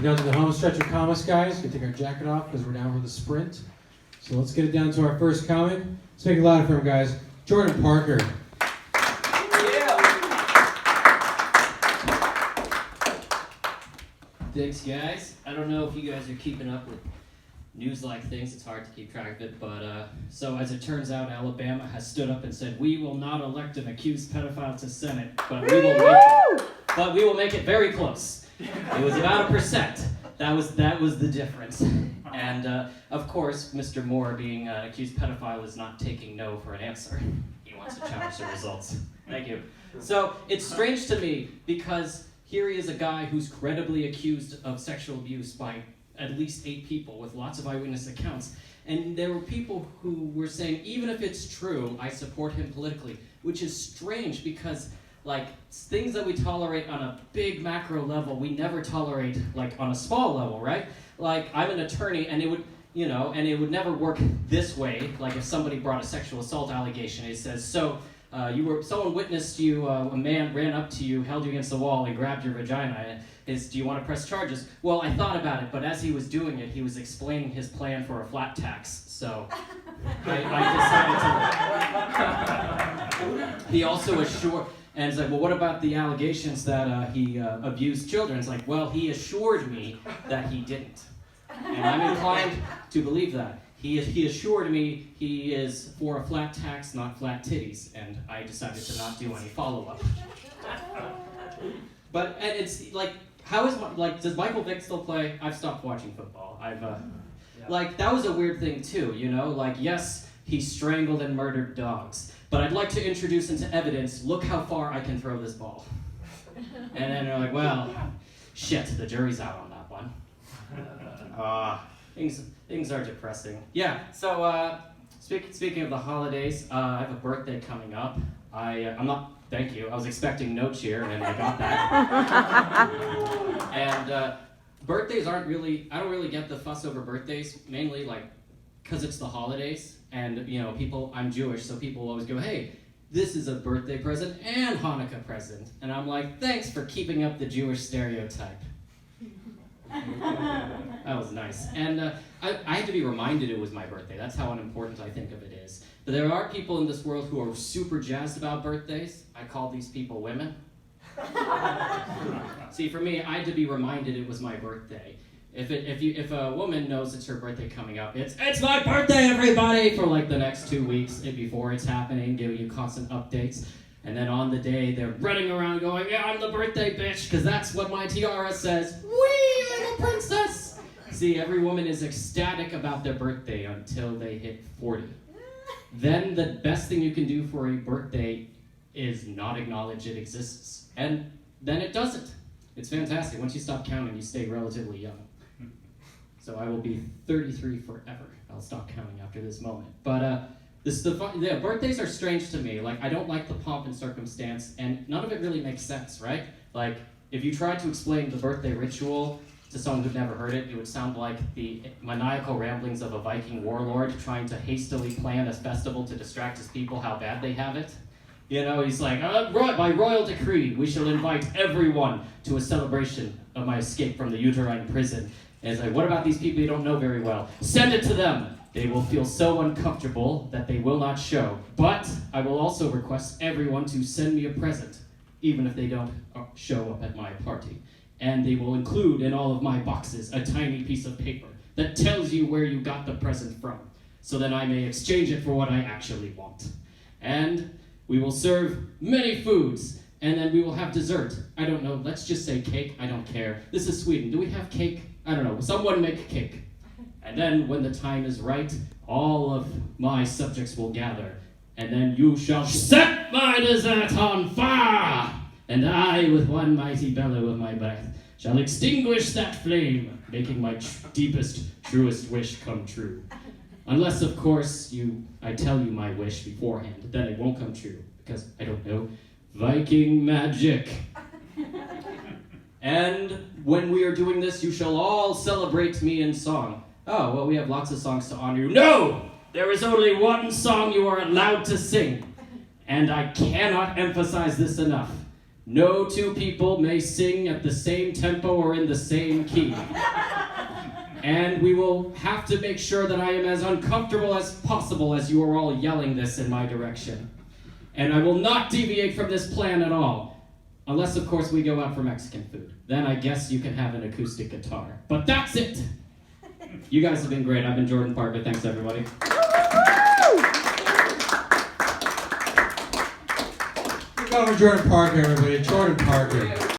Down to the home stretch of comics, guys. We can take our jacket off because we're down for the sprint. So let's get it down to our first comic. Let's make it louder for him, guys. Jordan Parker. Thanks, guys. I don't know if you guys are keeping up with news-like things. It's hard to keep track of it, but so as it turns out, Alabama has stood up and said, "We will not elect an accused pedophile to Senate, but we will make it very close." It was about 1%. That was the difference. And of course, Mr. Moore, being an accused pedophile, is not taking no for an answer. He wants to challenge the results. Thank you. So it's strange to me because here he is, a guy who's credibly accused of sexual abuse by at least 8 people with lots of eyewitness accounts. And there were people who were saying, even if it's true, I support him politically, which is strange because like things that we tolerate on a big macro level, we never tolerate like on a small level, right? Like I'm an attorney and it would, and it would never work this way. Like if somebody brought a sexual assault allegation, it says, someone witnessed you, a man ran up to you, held you against the wall and grabbed your vagina. Do you want to press charges? Well, I thought about it, but as he was doing it, he was explaining his plan for a flat tax. So I decided to. He also assured, and it's like, well, what about the allegations that he abused children? It's like, well, he assured me that he didn't. And I'm inclined to believe that. He assured me he is for a flat tax, not flat titties, and I decided to not do any follow-up. And it's like, does Michael Vick still play? I've stopped watching football. That was a weird thing too, yes, he strangled and murdered dogs, but I'd like to introduce into evidence, look how far I can throw this ball. And then they're like, well, shit, the jury's out on that one. Things are depressing. Yeah, so speaking of the holidays, I have a birthday coming up. Thank you. I was expecting no cheer, and I got that. And birthdays I don't really get the fuss over birthdays, mainly because it's the holidays, and I'm Jewish, so people will always go, hey, this is a birthday present and Hanukkah present. And I'm like, thanks for keeping up the Jewish stereotype. That was nice. And I had to be reminded it was my birthday. That's how unimportant I think of it is. But there are people in this world who are super jazzed about birthdays. I call these people women. See, for me, I had to be reminded it was my birthday. If a woman knows it's her birthday coming up, it's my birthday, everybody, for the next 2 weeks before it's happening, giving you constant updates. And then on the day, they're running around going, yeah, I'm the birthday bitch, because that's what my tiara says. Whee, I'm a princess! See, every woman is ecstatic about their birthday until they hit 40. Then the best thing you can do for a birthday is not acknowledge it exists. And then it doesn't. It's fantastic. Once you stop counting, you stay relatively young. So I will be 33 forever. I'll stop counting after this moment. But birthdays are strange to me. I don't like the pomp and circumstance, and none of it really makes sense, right? If you tried to explain the birthday ritual to someone who'd never heard it, it would sound like the maniacal ramblings of a Viking warlord trying to hastily plan a festival to distract his people how bad they have it. He's like, by royal decree, we shall invite everyone to a celebration of my escape from the uterine prison. And it's like, what about these people you don't know very well? Send it to them. They will feel so uncomfortable that they will not show. But I will also request everyone to send me a present, even if they don't show up at my party. And they will include in all of my boxes a tiny piece of paper that tells you where you got the present from, so that I may exchange it for what I actually want. And we will serve many foods, and then we will have dessert. I don't know, let's just say cake, I don't care. This is Sweden, do we have cake? I don't know, someone make cake. And then when the time is right, all of my subjects will gather, and then you shall set my dessert on fire! And I, with one mighty bellow of my breath, shall extinguish that flame, making my deepest, truest wish come true. Unless, of course, I tell you my wish beforehand, then it won't come true, because, I don't know, Viking magic. And when we are doing this, you shall all celebrate me in song. Oh, well, we have lots of songs to honor you. No! There is only one song you are allowed to sing. And I cannot emphasize this enough. No two people may sing at the same tempo or in the same key. And we will have to make sure that I am as uncomfortable as possible as you are all yelling this in my direction. And I will not deviate from this plan at all. Unless, of course, we go out for Mexican food. Then I guess you can have an acoustic guitar. But that's it! You guys have been great. I've been Jordan Parker. Thanks, everybody. Give it up for Jordan Parker, everybody. Jordan Parker.